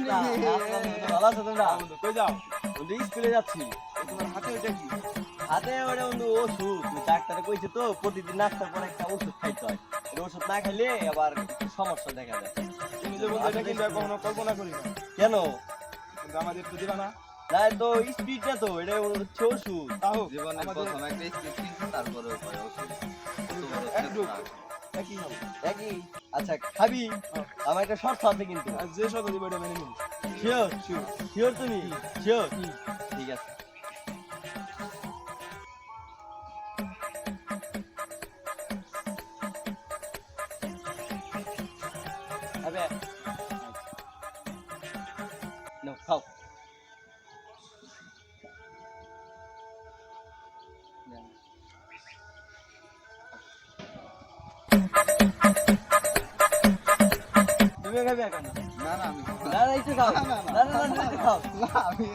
ভালো আছো তোমরা? কই যাও? বন্ধু স্কুলে যাচ্ছি। তোমার হাতে ওইটা কি? হাতে ওটা বন্ধু ওষুধ, ডাক্তারে কইছে তো প্রতিদিন নাস্তার পর একটা ওষুধ খাইতে হয়। এই ওষুধ না খাইলে আবার একটু সমস্যা দেখা যায়। তুমি যে বলছো এটা কিন্তু কখনো কল্পনা করি না। কেন? কিন্তু আমাদের একটু দিবা না? না তো স্পিডটা তো এটা হচ্ছে ওষুধ। তাও জীবনের প্রথম একটা স্পিড কিনছে তারপরে ওপরে ওষুধ একটু একই হবে। একই আচ্ছা খাবি? আমার একটা শর্ত আছে কিন্তু। আর যে শত দিব এটা মেনে নিন। Sure sure. শিওর তুমি শিওর? ঠিক আছে। আবে নো খাও। তুমি খাবে কেন? না না আমি না না একটু খাও। না, না, না না না একটু খাও। না আমি